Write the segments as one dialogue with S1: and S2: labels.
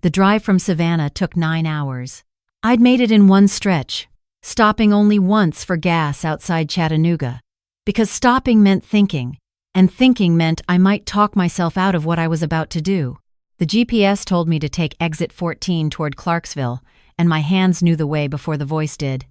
S1: The drive from Savannah took 9 hours. I'd made it in one stretch, stopping only once for gas outside Chattanooga. Because stopping meant thinking, and thinking meant I might talk myself out of what I was about to do. The GPS told me to take exit 14 toward Clarksville, and my hands knew the way before the voice did.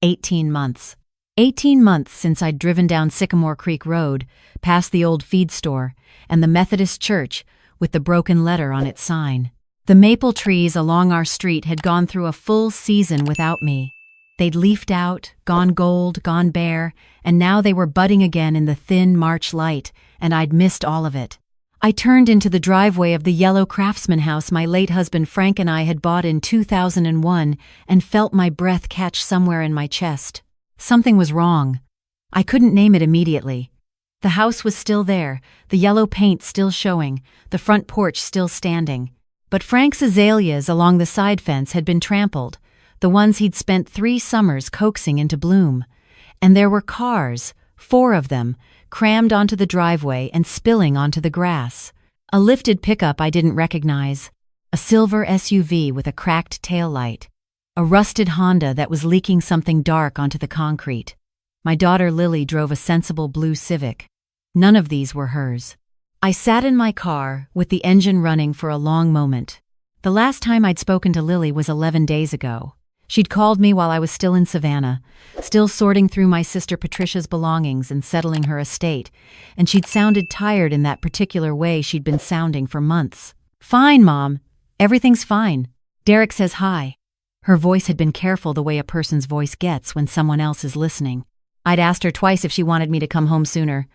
S1: 18 months. 18 months since I'd driven down Sycamore Creek Road, past the old feed store, and the Methodist church with the broken letter on its sign. The maple trees along our street had gone through a full season without me. They'd leafed out, gone gold, gone bare, and now they were budding again in the thin March light, and I'd missed all of it. I turned into the driveway of the yellow craftsman house my late husband Frank and I had bought in 2001 and felt my breath catch somewhere in my chest. Something was wrong. I couldn't name it immediately. The house was still there, the yellow paint still showing, the front porch still standing. But Frank's azaleas along the side fence had been trampled, the ones he'd spent 3 summers coaxing into bloom. And there were cars, 4 of them, crammed onto the driveway and spilling onto the grass. A lifted pickup I didn't recognize, a silver SUV with a cracked taillight, a rusted Honda that was leaking something dark onto the concrete. My daughter Lily drove a sensible blue Civic. None of these were hers. I sat in my car, with the engine running for a long moment. The last time I'd spoken to Lily was 11 days ago. She'd called me while I was still in Savannah, still sorting through my sister Patricia's belongings and settling her estate, and she'd sounded tired in that particular way she'd been sounding for months. "Fine, Mom. Everything's fine. Derek says hi." Her voice had been careful the way a person's voice gets when someone else is listening. I'd asked her twice if she wanted me to come home sooner.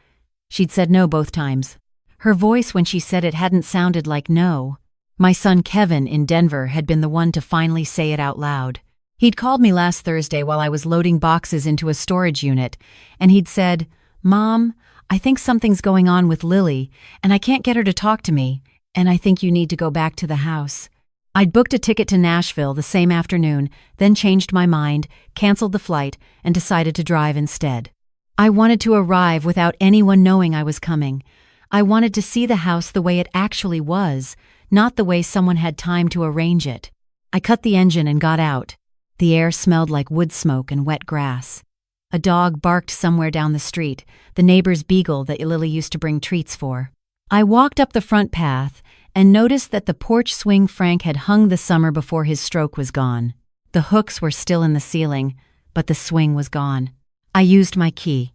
S1: She'd said no both times. Her voice when she said it hadn't sounded like no. My son Kevin in Denver had been the one to finally say it out loud. He'd called me last Thursday while I was loading boxes into a storage unit, and he'd said, "Mom, I think something's going on with Lily, and I can't get her to talk to me, and I think you need to go back to the house." I'd booked a ticket to Nashville the same afternoon, then changed my mind, canceled the flight, and decided to drive instead. I wanted to arrive without anyone knowing I was coming. I wanted to see the house the way it actually was, not the way someone had time to arrange it. I cut the engine and got out. The air smelled like wood smoke and wet grass. A dog barked somewhere down the street, the neighbor's beagle that Lily used to bring treats for. I walked up the front path and noticed that the porch swing Frank had hung the summer before his stroke was gone. The hooks were still in the ceiling, but the swing was gone. I used my key.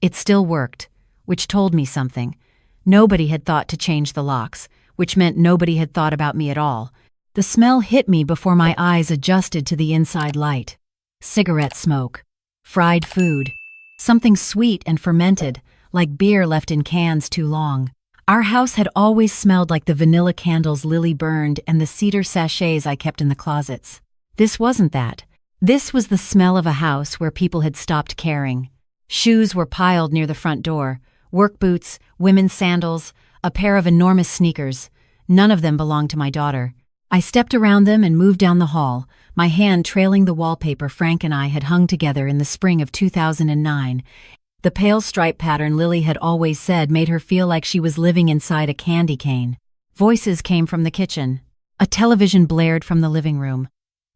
S1: It still worked, which told me something. Nobody had thought to change the locks, which meant nobody had thought about me at all. The smell hit me before my eyes adjusted to the inside light. Cigarette smoke. Fried food. Something sweet and fermented, like beer left in cans too long. Our house had always smelled like the vanilla candles Lily burned and the cedar sachets I kept in the closets. This wasn't that. This was the smell of a house where people had stopped caring. Shoes were piled near the front door. Work boots, women's sandals, a pair of enormous sneakers. None of them belonged to my daughter. I stepped around them and moved down the hall, my hand trailing the wallpaper Frank and I had hung together in the spring of 2009. The pale stripe pattern Lily had always said made her feel like she was living inside a candy cane. Voices came from the kitchen. A television blared from the living room.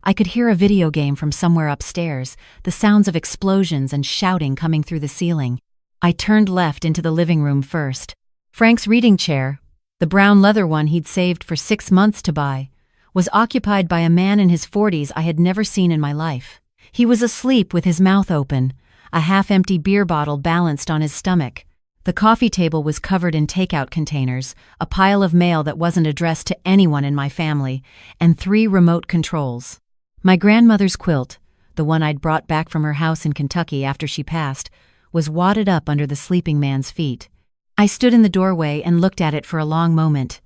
S1: I could hear a video game from somewhere upstairs, the sounds of explosions and shouting coming through the ceiling. I turned left into the living room first. Frank's reading chair, the brown leather one he'd saved for 6 months to buy, was occupied by a man in his 40s I had never seen in my life. He was asleep with his mouth open, a half-empty beer bottle balanced on his stomach. The coffee table was covered in takeout containers, a pile of mail that wasn't addressed to anyone in my family, and 3 remote controls. My grandmother's quilt, the one I'd brought back from her house in Kentucky after she passed, was wadded up under the sleeping man's feet. I stood in the doorway and looked at it for a long moment.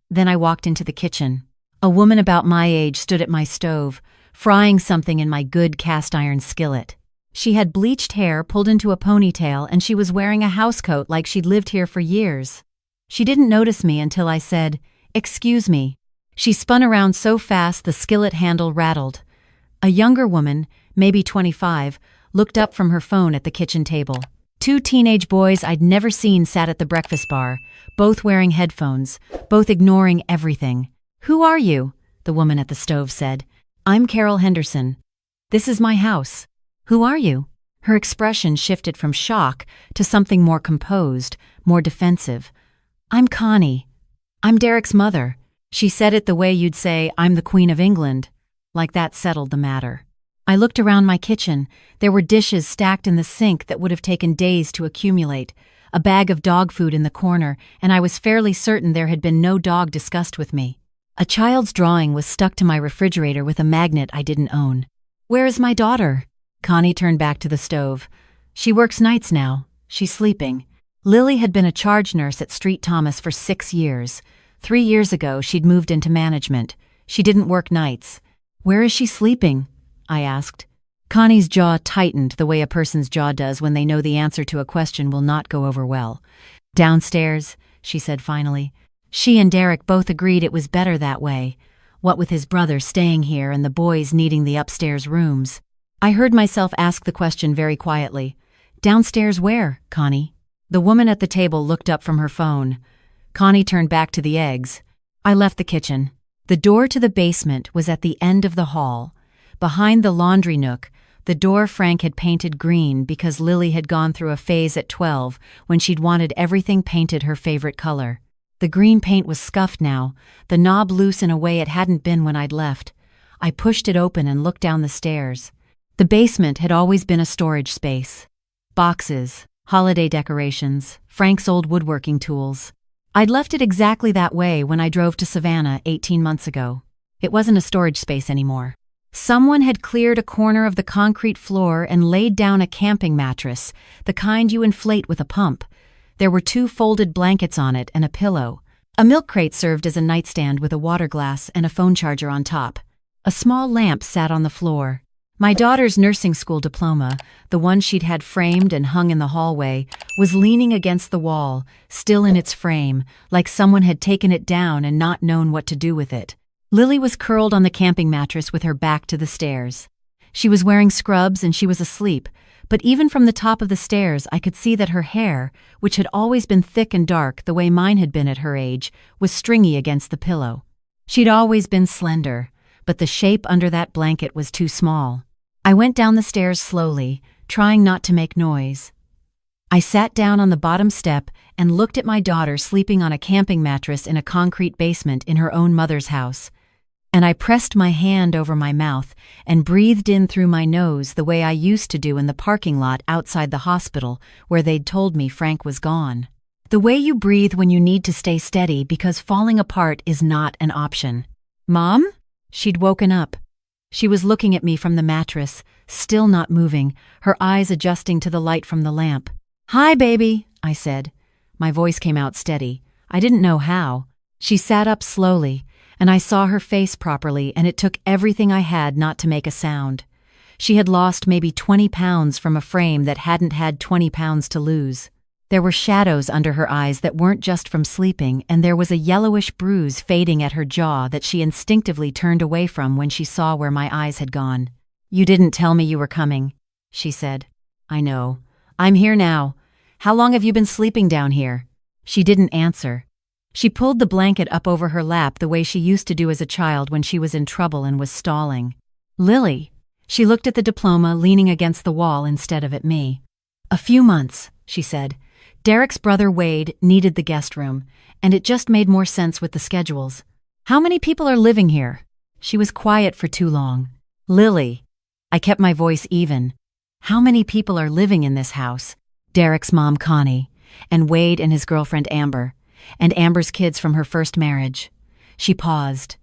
S1: Then I walked into the kitchen. A woman about my age stood at my stove, frying something in my good cast-iron skillet. She had bleached hair pulled into a ponytail, and she was wearing a housecoat like she'd lived here for years. She didn't notice me until I said, "Excuse me." She spun around so fast the skillet handle rattled. A younger woman, maybe 25, looked up from her phone at the kitchen table. 2 teenage boys I'd never seen sat at the breakfast bar, both wearing headphones, both ignoring everything. "Who are you?" the woman at the stove said. "I'm Carol Henderson. This is my house. Who are you?" Her expression shifted from shock to something more composed, more defensive. "I'm Connie. I'm Derek's mother." She said it the way you'd say, "I'm the Queen of England." Like that settled the matter. I looked around my kitchen. There were dishes stacked in the sink that would have taken days to accumulate, a bag of dog food in the corner, and I was fairly certain there had been no dog discussed with me. A child's drawing was stuck to my refrigerator with a magnet I didn't own. "Where is my daughter?" Connie turned back to the stove. "She works nights now. She's sleeping." Lily had been a charge nurse at Street Thomas for 6 years. 3 years ago, she'd moved into management. She didn't work nights. "Where is she sleeping?" I asked. Connie's jaw tightened the way a person's jaw does when they know the answer to a question will not go over well. "Downstairs," she said finally. She and Derek both agreed it was better that way, what with his brother staying here and the boys needing the upstairs rooms. I heard myself ask the question very quietly. "Downstairs where, Connie?" The woman at the table looked up from her phone. Connie turned back to the eggs. I left the kitchen. The door to the basement was at the end of the hall. Behind the laundry nook, the door Frank had painted green because Lily had gone through a phase at 12 when she'd wanted everything painted her favorite color. The green paint was scuffed now, the knob loose in a way it hadn't been when I'd left. I pushed it open and looked down the stairs. The basement had always been a storage space. Boxes, holiday decorations, Frank's old woodworking tools. I'd left it exactly that way when I drove to Savannah 18 months ago. It wasn't a storage space anymore. Someone had cleared a corner of the concrete floor and laid down a camping mattress, the kind you inflate with a pump. There were 2 folded blankets on it and a pillow. A milk crate served as a nightstand with a water glass and a phone charger on top. A small lamp sat on the floor. My daughter's nursing school diploma, the one she'd had framed and hung in the hallway, was leaning against the wall, still in its frame, like someone had taken it down and not known what to do with it. Lily was curled on the camping mattress with her back to the stairs. She was wearing scrubs and she was asleep, but even from the top of the stairs I could see that her hair, which had always been thick and dark the way mine had been at her age, was stringy against the pillow. She'd always been slender, but the shape under that blanket was too small. I went down the stairs slowly, trying not to make noise. I sat down on the bottom step and looked at my daughter sleeping on a camping mattress in a concrete basement in her own mother's house. And I pressed my hand over my mouth and breathed in through my nose the way I used to do in the parking lot outside the hospital where they'd told me Frank was gone. The way you breathe when you need to stay steady because falling apart is not an option. "Mom?" She'd woken up. She was looking at me from the mattress, still not moving, her eyes adjusting to the light from the lamp. "Hi, baby," I said. My voice came out steady. I didn't know how. She sat up slowly, and I saw her face properly, and it took everything I had not to make a sound. She had lost maybe 20 pounds from a frame that hadn't had 20 pounds to lose. There were shadows under her eyes that weren't just from sleeping, and there was a yellowish bruise fading at her jaw that she instinctively turned away from when she saw where my eyes had gone. "You didn't tell me you were coming," she said. "I know. I'm here now. How long have you been sleeping down here?" She didn't answer. She pulled the blanket up over her lap the way she used to do as a child when she was in trouble and was stalling. "Lily." She looked at the diploma leaning against the wall instead of at me. "A few months," she said. "Derek's brother Wade needed the guest room, and it just made more sense with the schedules. How many people are living here?" She was quiet for too long. "Lily." I kept my voice even. "How many people are living in this house?" "Derek's mom, Connie, and Wade and his girlfriend, Amber, and Amber's kids from her first marriage." She paused.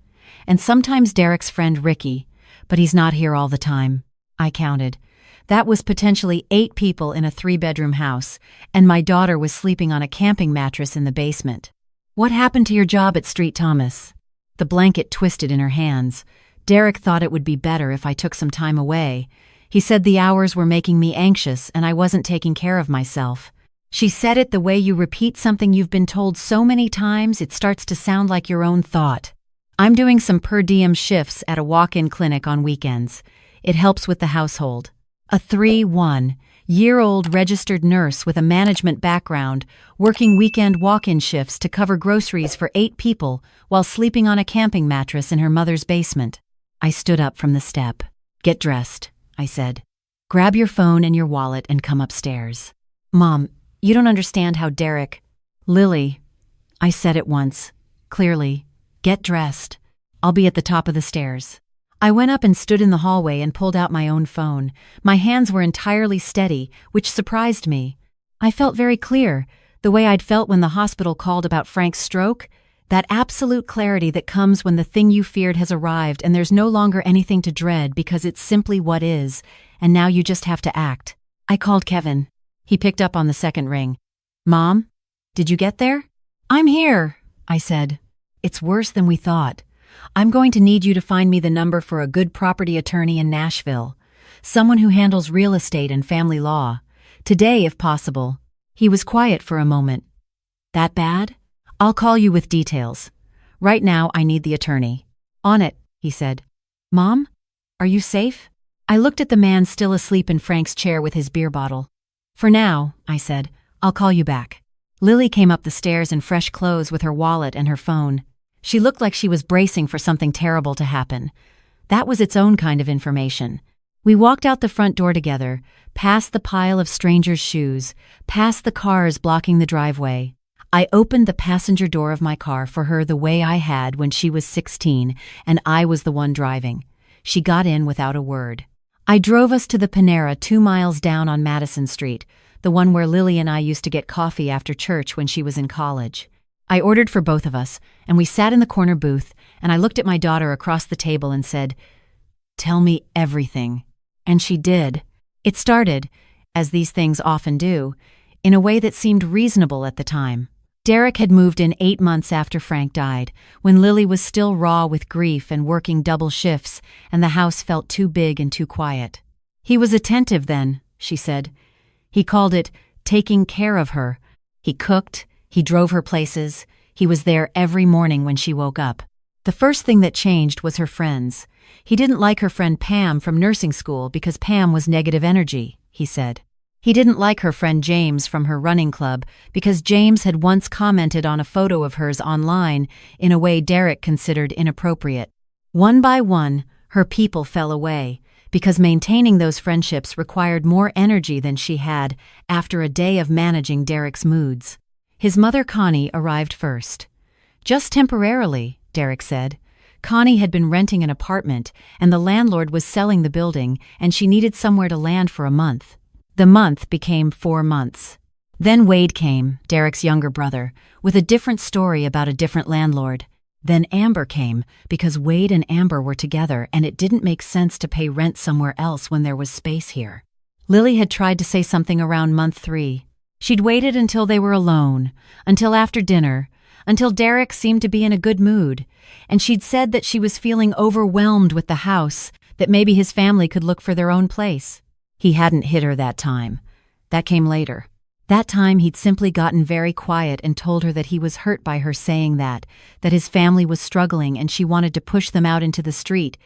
S1: "And sometimes Derek's friend, Ricky, but he's not here all the time." I counted. That was potentially 8 people in a 3-bedroom house, and my daughter was sleeping on a camping mattress in the basement. "What happened to your job at Street Thomas?" The blanket twisted in her hands. "Derek thought it would be better if I took some time away. He said the hours were making me anxious and I wasn't taking care of myself." She said it the way you repeat something you've been told so many times it starts to sound like your own thought. "I'm doing some per diem shifts at a walk-in clinic on weekends. It helps with the household." A 3-1. Year-old registered nurse with a management background, working weekend walk-in shifts to cover groceries for 8 people while sleeping on a camping mattress in her mother's basement. I stood up from the step. "Get dressed," I said. "Grab your phone and your wallet and come upstairs." "Mom, you don't understand how Derek—" "Lily," I said at once, clearly, "get dressed. I'll be at the top of the stairs." I went up and stood in the hallway and pulled out my own phone. My hands were entirely steady, which surprised me. I felt very clear, the way I'd felt when the hospital called about Frank's stroke. That absolute clarity that comes when the thing you feared has arrived and there's no longer anything to dread because it's simply what is, and now you just have to act. I called Kevin. He picked up on the second ring. "Mom, did you get there?" "I'm here," I said. "It's worse than we thought. I'm going to need you to find me the number for a good property attorney in Nashville. Someone who handles real estate and family law. Today, if possible." He was quiet for a moment. "That bad? I'll call you with details. Right now, I need the attorney." "On it," he said. "Mom, are you safe?" I looked at the man still asleep in Frank's chair with his beer bottle. "For now," I said. "I'll call you back." Lily came up the stairs in fresh clothes with her wallet and her phone. She looked like she was bracing for something terrible to happen. That was its own kind of information. We walked out the front door together, past the pile of strangers' shoes, past the cars blocking the driveway. I opened the passenger door of my car for her the way I had when she was 16 and I was the one driving. She got in without a word. I drove us to the Panera 2 miles down on Madison Street, the one where Lily and I used to get coffee after church when she was in college. I ordered for both of us, and we sat in the corner booth, and I looked at my daughter across the table and said, "Tell me everything." And she did. It started, as these things often do, in a way that seemed reasonable at the time. Derek had moved in 8 months after Frank died, when Lily was still raw with grief and working double shifts, and the house felt too big and too quiet. "He was attentive then," she said. "He called it taking care of her. He cooked. He drove her places. He was there every morning when she woke up. The first thing that changed was her friends. He didn't like her friend Pam from nursing school because Pam was negative energy," he said. He didn't like her friend James from her running club because James had once commented on a photo of hers online in a way Derek considered inappropriate. One by one, her people fell away because maintaining those friendships required more energy than she had after a day of managing Derek's moods. His mother Connie arrived first. "Just temporarily," Derek said. Connie had been renting an apartment, and the landlord was selling the building, and she needed somewhere to land for a month. The month became 4 months. Then Wade came, Derek's younger brother, with a different story about a different landlord. Then Amber came, because Wade and Amber were together, and it didn't make sense to pay rent somewhere else when there was space here. Lily had tried to say something around month 3. She'd waited until they were alone, until after dinner, until Derek seemed to be in a good mood, and she'd said that she was feeling overwhelmed with the house, that maybe his family could look for their own place. He hadn't hit her that time. That came later. That time he'd simply gotten very quiet and told her that he was hurt by her saying that his family was struggling and she wanted to push them out into the street,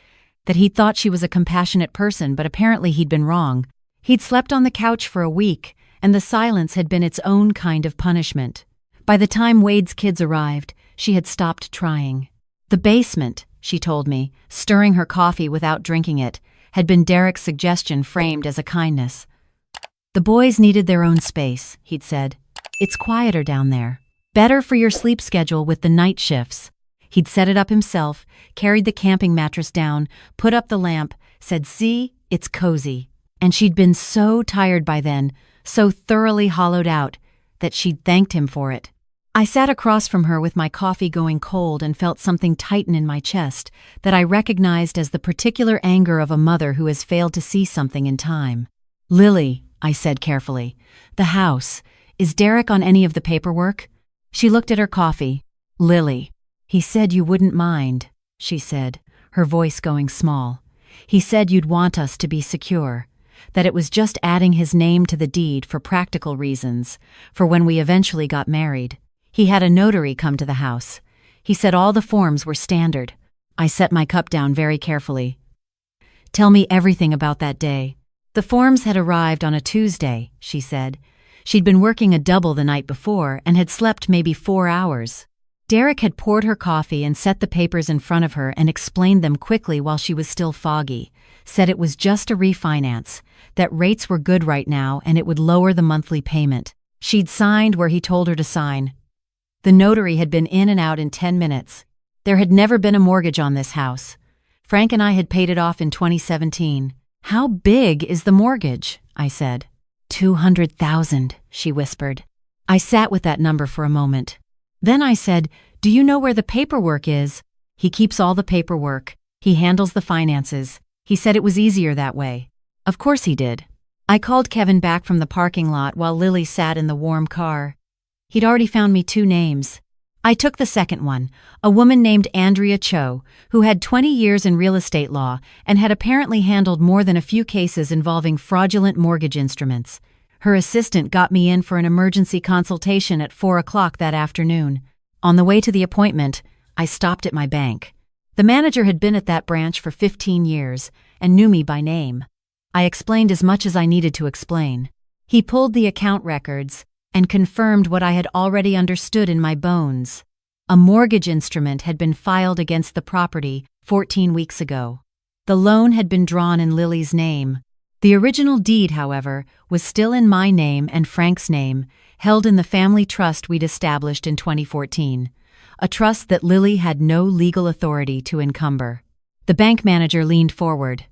S1: that he'd thought she was a compassionate person, but apparently he'd been wrong. He'd slept on the couch for a week, and the silence had been its own kind of punishment. By the time Wade's kids arrived, she had stopped trying. The basement, she told me, stirring her coffee without drinking it, had been Derek's suggestion framed as a kindness. "The boys needed their own space," he'd said. "It's quieter down there. Better for your sleep schedule with the night shifts." He'd set it up himself, carried the camping mattress down, put up the lamp, said, "See, it's cozy." And she'd been so tired by then, so thoroughly hollowed out, that she'd thanked him for it. I sat across from her with my coffee going cold and felt something tighten in my chest that I recognized as the particular anger of a mother who has failed to see something in time. "Lily," I said carefully, "the house. Is Derek on any of the paperwork?" She looked at her coffee. "Lily, he said you wouldn't mind," she said, her voice going small. "He said you'd want us to be secure. That it was just adding his name to the deed for practical reasons, for when we eventually got married. He had a notary come to the house. He said all the forms were standard." I set my cup down very carefully. "Tell me everything about that day." The forms had arrived on a Tuesday, she said. She'd been working a double the night before and had slept maybe 4 hours. Derek had poured her coffee and set the papers in front of her and explained them quickly while she was still foggy, said it was just a refinance, that rates were good right now and it would lower the monthly payment. She'd signed where he told her to sign. The notary had been in and out in 10 minutes. There had never been a mortgage on this house. Frank and I had paid it off in 2017. "How big is the mortgage?" I said. $200,000, she whispered. I sat with that number for a moment. Then I said, "Do you know where the paperwork is?" "He keeps all the paperwork. He handles the finances. He said it was easier that way." Of course he did. I called Kevin back from the parking lot while Lily sat in the warm car. He'd already found me 2 names. I took the second one, a woman named Andrea Cho, who had 20 years in real estate law and had apparently handled more than a few cases involving fraudulent mortgage instruments. Her assistant got me in for an emergency consultation at 4 o'clock that afternoon. On the way to the appointment, I stopped at my bank. The manager had been at that branch for 15 years and knew me by name. I explained as much as I needed to explain. He pulled the account records and confirmed what I had already understood in my bones. A mortgage instrument had been filed against the property 14 weeks ago. The loan had been drawn in Lily's name. The original deed, however, was still in my name and Frank's name, held in the family trust we'd established in 2014, a trust that Lily had no legal authority to encumber. The bank manager leaned forward.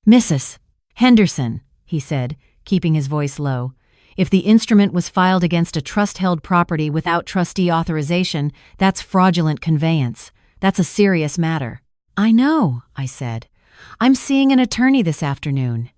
S1: "Mrs. Henderson," he said, keeping his voice low, "if the instrument was filed against a trust-held property without trustee authorization, that's fraudulent conveyance. That's a serious matter." "I know," I said. "I'm seeing an attorney this afternoon.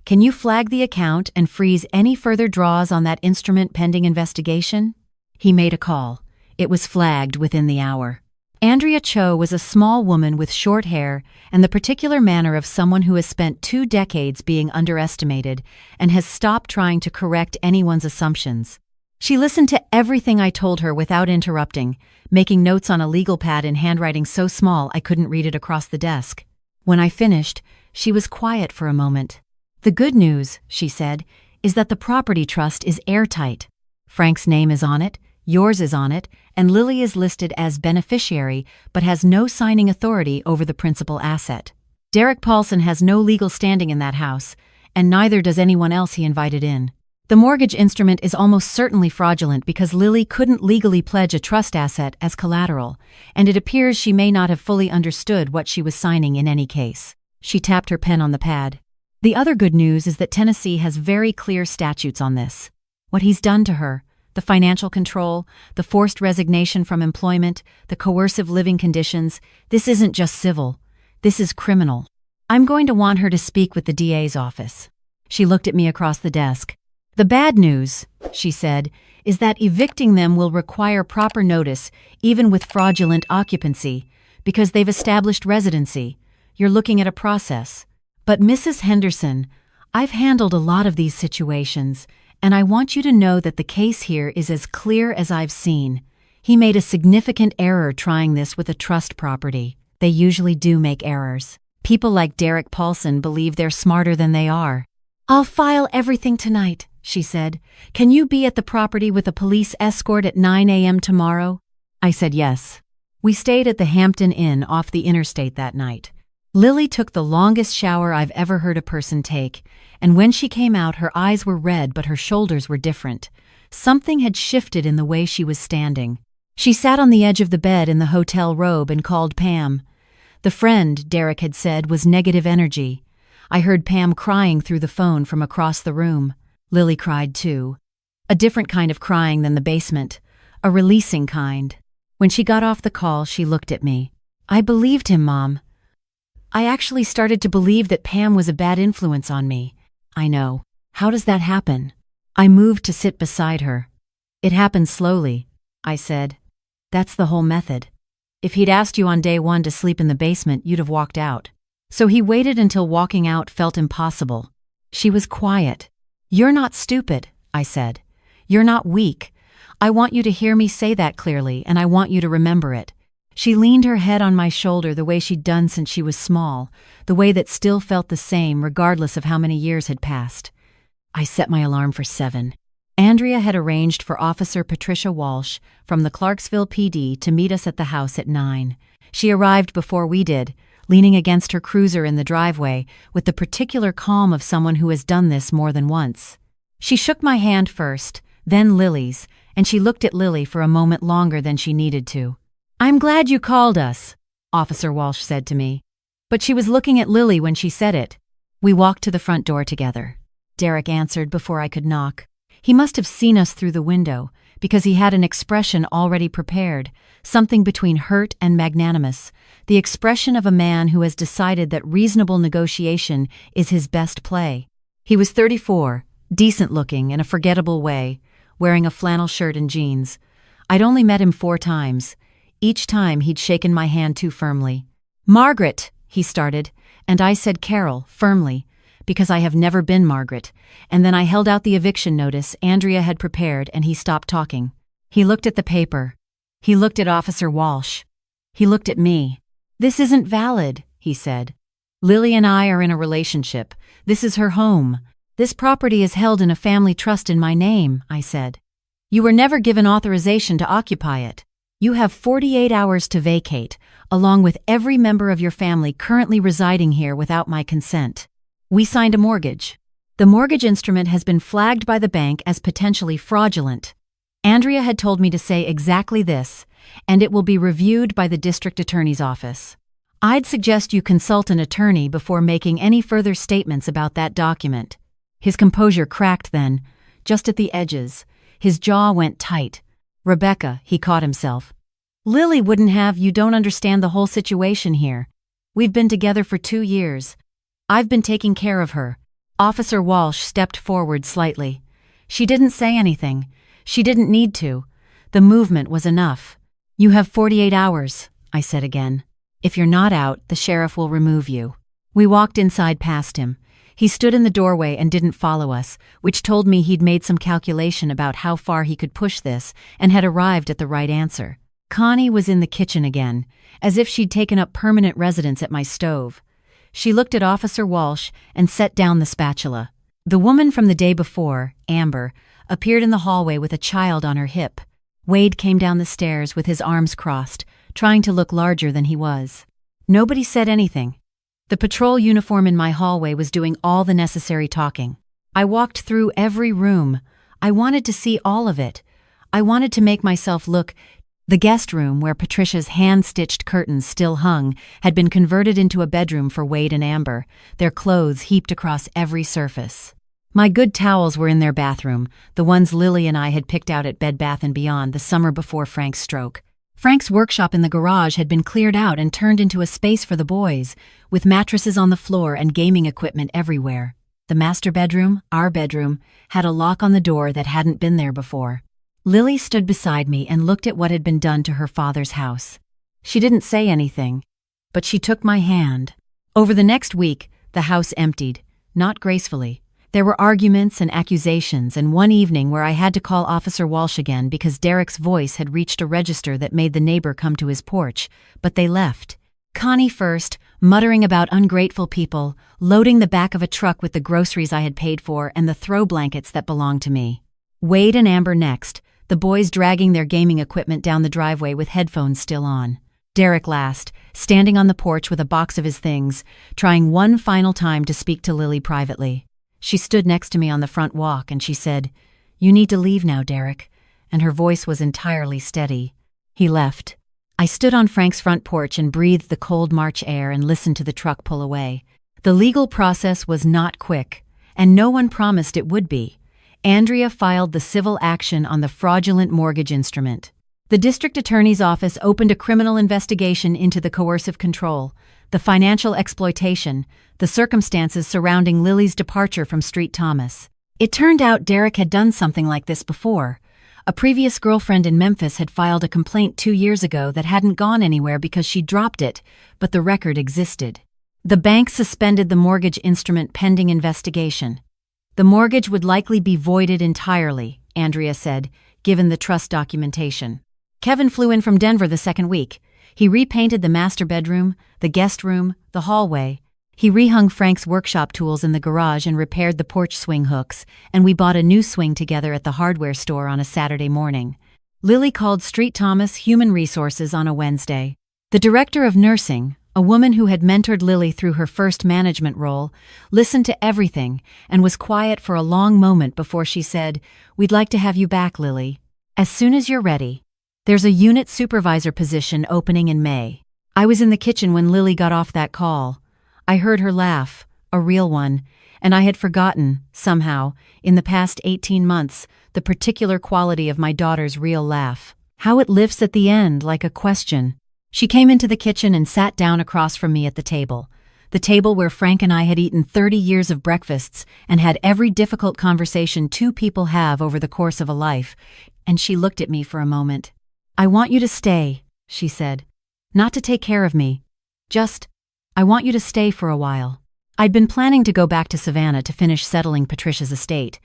S1: Can you flag the account and freeze any further draws on that instrument pending investigation?" He made a call. It was flagged within the hour. Andrea Cho was a small woman with short hair and the particular manner of someone who has spent 2 decades being underestimated and has stopped trying to correct anyone's assumptions. She listened to everything I told her without interrupting, making notes on a legal pad in handwriting so small I couldn't read it across the desk. When I finished, she was quiet for a moment. "The good news," she said, "is that the property trust is airtight. Frank's name is on it, yours is on it, and Lily is listed as beneficiary but has no signing authority over the principal asset. Derek Paulson has no legal standing in that house, and neither does anyone else he invited in. The mortgage instrument is almost certainly fraudulent because Lily couldn't legally pledge a trust asset as collateral, and it appears she may not have fully understood what she was signing in any case." She tapped her pen on the pad. "The other good news is that Tennessee has very clear statutes on this. What he's done to her, the financial control, the forced resignation from employment, the coercive living conditions, this isn't just civil. This is criminal. I'm going to want her to speak with the DA's office." She looked at me across the desk. "The bad news," she said, "is that evicting them will require proper notice, even with fraudulent occupancy, because they've established residency. You're looking at a process. But Mrs. Henderson, I've handled a lot of these situations, and I want you to know that the case here is as clear as I've seen. He made a significant error trying this with a trust property. They usually do make errors. People like Derek Paulson believe they're smarter than they are." "I'll file everything tonight," she said. "Can you be at the property with a police escort at 9 a.m. tomorrow?" I said yes. We stayed at the Hampton Inn off the interstate that night. Lily took the longest shower I've ever heard a person take, and when she came out her eyes were red but her shoulders were different. Something had shifted in the way she was standing. She sat on the edge of the bed in the hotel robe and called Pam. The friend, Derek had said, was negative energy. I heard Pam crying through the phone from across the room. Lily cried too. A different kind of crying than the basement. A releasing kind. When she got off the call, she looked at me. "I believed him, Mom. I actually started to believe that Pam was a bad influence on me." "I know. How does that happen?" I moved to sit beside her. "It happens slowly," I said. "That's the whole method. If he'd asked you on day 1 to sleep in the basement, you'd have walked out. So he waited until walking out felt impossible." She was quiet. "You're not stupid," I said. "You're not weak. I want you to hear me say that clearly, and I want you to remember it. She leaned her head on my shoulder the way she'd done since she was small, the way that still felt the same regardless of how many years had passed. I set my alarm for 7. Andrea had arranged for Officer Patricia Walsh from the Clarksville PD to meet us at the house at 9. She arrived before we did, leaning against her cruiser in the driveway with the particular calm of someone who has done this more than once. She shook my hand first, then Lily's, and she looked at Lily for a moment longer than she needed to. "I'm glad you called us," Officer Walsh said to me. But she was looking at Lily when she said it. We walked to the front door together. Derek answered before I could knock. He must have seen us through the window, because he had an expression already prepared, something between hurt and magnanimous, the expression of a man who has decided that reasonable negotiation is his best play. He was 34, decent-looking in a forgettable way, wearing a flannel shirt and jeans. I'd only met him 4 times. Each time he'd shaken my hand too firmly. "Margaret," he started, and I said Carol, firmly, because I have never been Margaret, and then I held out the eviction notice Andrea had prepared and he stopped talking. He looked at the paper. He looked at Officer Walsh. He looked at me. "This isn't valid," he said. "Lily and I are in a relationship. This is her home. This property is held in a family trust in my name," I said. "You were never given authorization to occupy it. You have 48 hours to vacate, along with every member of your family currently residing here without my consent. We signed a mortgage. The mortgage instrument has been flagged by the bank as potentially fraudulent. Andrea had told me to say exactly this, and it will be reviewed by the district attorney's office. I'd suggest you consult an attorney before making any further statements about that document." His composure cracked then, just at the edges. His jaw went tight. "Rebecca," he caught himself. "Lily wouldn't have. You don't understand the whole situation here. We've been together for 2 years. I've been taking care of her." Officer Walsh stepped forward slightly. "She didn't say anything. She didn't need to. The movement was enough." "You have 48 hours, I said again. "If you're not out, the sheriff will remove you." We walked inside past him. He stood in the doorway and didn't follow us, which told me he'd made some calculation about how far he could push this and had arrived at the right answer. Connie was in the kitchen again, as if she'd taken up permanent residence at my stove. She looked at Officer Walsh and set down the spatula. The woman from the day before, Amber, appeared in the hallway with a child on her hip. Wade came down the stairs with his arms crossed, trying to look larger than he was. Nobody said anything. The patrol uniform in my hallway was doing all the necessary talking. I walked through every room. I wanted to see all of it. I wanted to make myself look. The guest room, where Patricia's hand-stitched curtains still hung, had been converted into a bedroom for Wade and Amber, their clothes heaped across every surface. My good towels were in their bathroom, the ones Lily and I had picked out at Bed Bath & Beyond the summer before Frank's stroke. Frank's workshop in the garage had been cleared out and turned into a space for the boys, with mattresses on the floor and gaming equipment everywhere. The master bedroom, our bedroom, had a lock on the door that hadn't been there before. Lily stood beside me and looked at what had been done to her father's house. She didn't say anything, but she took my hand. Over the next week, the house emptied, not gracefully. There were arguments and accusations, and one evening where I had to call Officer Walsh again because Derek's voice had reached a register that made the neighbor come to his porch, but they left. Connie first, muttering about ungrateful people, loading the back of a truck with the groceries I had paid for and the throw blankets that belonged to me. Wade and Amber next, the boys dragging their gaming equipment down the driveway with headphones still on. Derek last, standing on the porch with a box of his things, trying one final time to speak to Lily privately. She stood next to me on the front walk and she said, "You need to leave now, Derek," and her voice was entirely steady. He left. I stood on Frank's front porch and breathed the cold March air and listened to the truck pull away. The legal process was not quick, and no one promised it would be. Andrea filed the civil action on the fraudulent mortgage instrument. The district attorney's office opened a criminal investigation into the coercive control, the financial exploitation, the circumstances surrounding Lily's departure from Street Thomas. It turned out Derek had done something like this before. A previous girlfriend in Memphis had filed a complaint 2 years ago that hadn't gone anywhere because she dropped it, but the record existed. The bank suspended the mortgage instrument pending investigation. The mortgage would likely be voided entirely, Andrea said, given the trust documentation. Kevin flew in from Denver the second week. He repainted the master bedroom, the guest room, the hallway. He rehung Frank's workshop tools in the garage and repaired the porch swing hooks, and we bought a new swing together at the hardware store on a Saturday morning. Lily called Street Thomas Human Resources on a Wednesday. The director of nursing, a woman who had mentored Lily through her first management role, listened to everything and was quiet for a long moment before she said, "We'd like to have you back, Lily. As soon as you're ready. There's a unit supervisor position opening in May." I was in the kitchen when Lily got off that call. I heard her laugh, a real one, and I had forgotten, somehow, in the past 18 months, the particular quality of my daughter's real laugh. How it lifts at the end like a question. She came into the kitchen and sat down across from me at the table where Frank and I had eaten 30 years of breakfasts and had every difficult conversation two people have over the course of a life, and she looked at me for a moment. "I want you to stay," she said. "Not to take care of me. I want you to stay for a while." I'd been planning to go back to Savannah to finish settling Patricia's estate.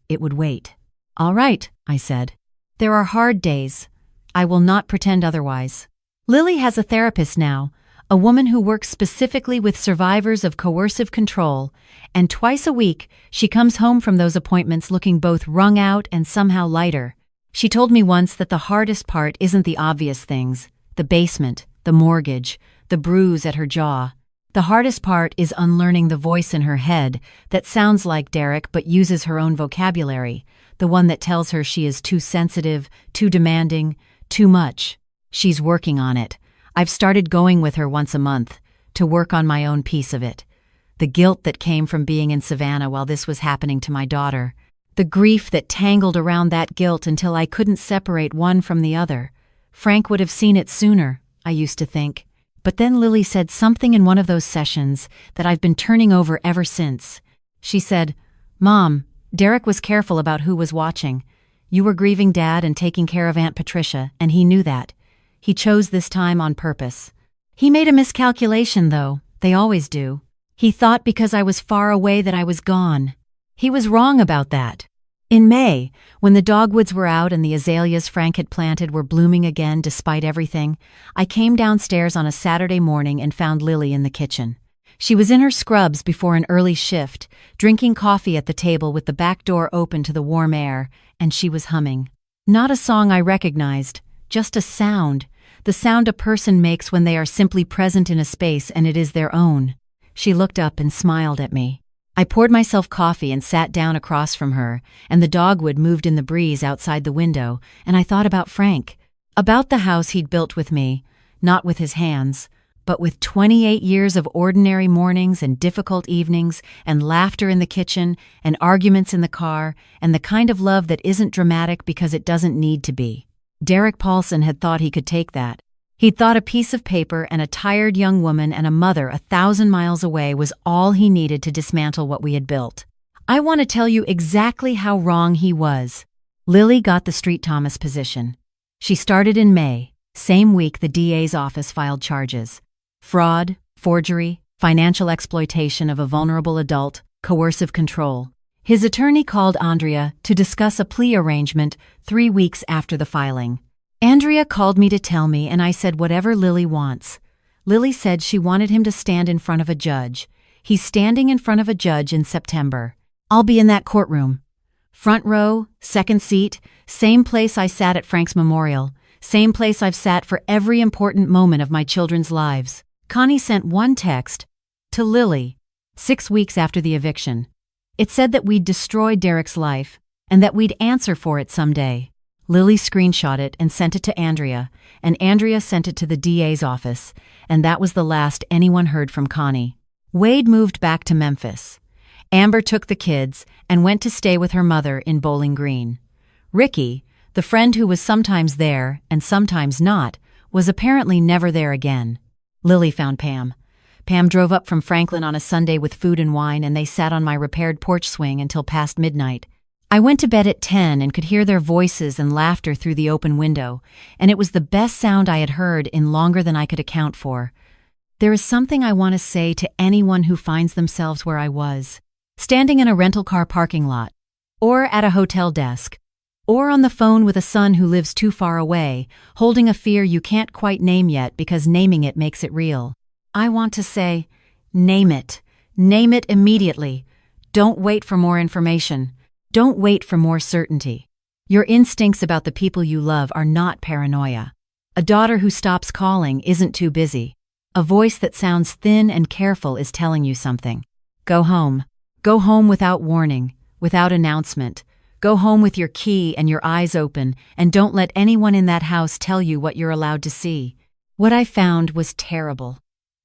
S1: It would wait. "All right," I said. "There are hard days. I will not pretend otherwise. Lily has a therapist now, a woman who works specifically with survivors of coercive control, and twice a week she comes home from those appointments looking both wrung out and somehow lighter. She told me once that the hardest part isn't the obvious things, the basement, the mortgage, the bruise at her jaw. The hardest part is unlearning the voice in her head that sounds like Derek but uses her own vocabulary, the one that tells her she is too sensitive, too demanding, too much. She's working on it. I've started going with her once a month, to work on my own piece of it. The guilt that came from being in Savannah while this was happening to my daughter. The grief that tangled around that guilt until I couldn't separate one from the other. Frank would have seen it sooner, I used to think. But then Lily said something in one of those sessions that I've been turning over ever since. She said, "Mom, Derek was careful about who was watching. You were grieving Dad and taking care of Aunt Patricia, and he knew that. He chose this time on purpose. He made a miscalculation, though. They always do. He thought because I was far away that I was gone. He was wrong about that." In May, when the dogwoods were out and the azaleas Frank had planted were blooming again despite everything, I came downstairs on a Saturday morning and found Lily in the kitchen. She was in her scrubs before an early shift, drinking coffee at the table with the back door open to the warm air, and she was humming. Not a song I recognized, just a sound, the sound a person makes when they are simply present in a space and it is their own. She looked up and smiled at me. I poured myself coffee and sat down across from her, and the dogwood moved in the breeze outside the window, and I thought about Frank, about the house he'd built with me, not with his hands, but with 28 years of ordinary mornings and difficult evenings and laughter in the kitchen and arguments in the car and the kind of love that isn't dramatic because it doesn't need to be. Derek Paulson had thought he could take that. He'd thought a piece of paper and a tired young woman and a mother 1,000 miles away was all he needed to dismantle what we had built. I want to tell you exactly how wrong he was. Lily got the Street Thomas position. She started in May, same week the DA's office filed charges. Fraud, forgery, financial exploitation of a vulnerable adult, coercive control. His attorney called Andrea to discuss a plea arrangement 3 weeks after the filing. Andrea called me to tell me, and I said whatever Lily wants. Lily said she wanted him to stand in front of a judge. He's standing in front of a judge in September. I'll be in that courtroom. Front row, second seat, same place I sat at Frank's memorial, same place I've sat for every important moment of my children's lives. Connie sent one text to Lily 6 weeks after the eviction. It said that we'd destroyed Derek's life and that we'd answer for it someday. Lily screenshot it and sent it to Andrea, and Andrea sent it to the DA's office, and that was the last anyone heard from Connie. Wade moved back to Memphis. Amber took the kids and went to stay with her mother in Bowling Green. Ricky, the friend who was sometimes there and sometimes not, was apparently never there again. Lily found Pam. Pam drove up from Franklin on a Sunday with food and wine, and they sat on my repaired porch swing until past midnight. I went to bed at 10 and could hear their voices and laughter through the open window, and it was the best sound I had heard in longer than I could account for. There is something I want to say to anyone who finds themselves where I was, standing in a rental car parking lot, or at a hotel desk, Or on the phone with a son who lives too far away, holding a fear you can't quite name yet because naming it makes it real. I want to say, name it. Name it immediately. Don't wait for more information. Don't wait for more certainty. Your instincts about the people you love are not paranoia. A daughter who stops calling isn't too busy. A voice that sounds thin and careful is telling you something. Go home. Go home without warning, without announcement. Go home with your key and your eyes open, and don't let anyone in that house tell you what you're allowed to see. What I found was terrible.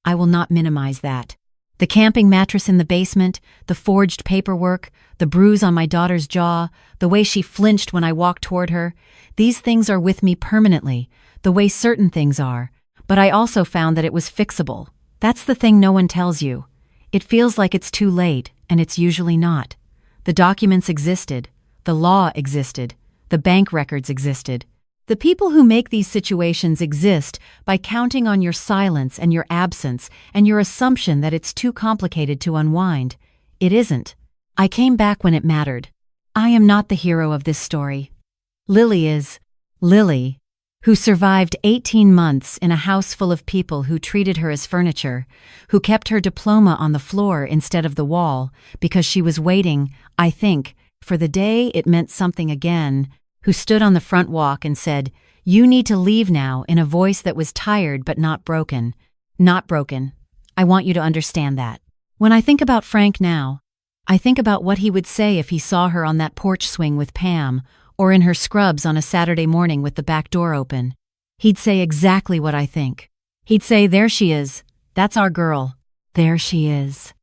S1: I will not minimize that. The camping mattress in the basement, the forged paperwork, the bruise on my daughter's jaw, the way she flinched when I walked toward her, these things are with me permanently, the way certain things are. But I also found that it was fixable. That's the thing no one tells you. It feels like it's too late, and it's usually not. The documents existed. The law existed. The bank records existed. The people who make these situations exist by counting on your silence and your absence and your assumption that it's too complicated to unwind. It isn't. I came back when it mattered. I am not the hero of this story. Lily is. Lily, who survived 18 months in a house full of people who treated her as furniture, who kept her diploma on the floor instead of the wall because she was waiting, I think, for the day it meant something again, who stood on the front walk and said, "You need to leave now," in a voice that was tired but not broken. Not broken. I want you to understand that. When I think about Frank now, I think about what he would say if he saw her on that porch swing with Pam, or in her scrubs on a Saturday morning with the back door open. He'd say exactly what I think. He'd say, "There she is. That's our girl. There she is."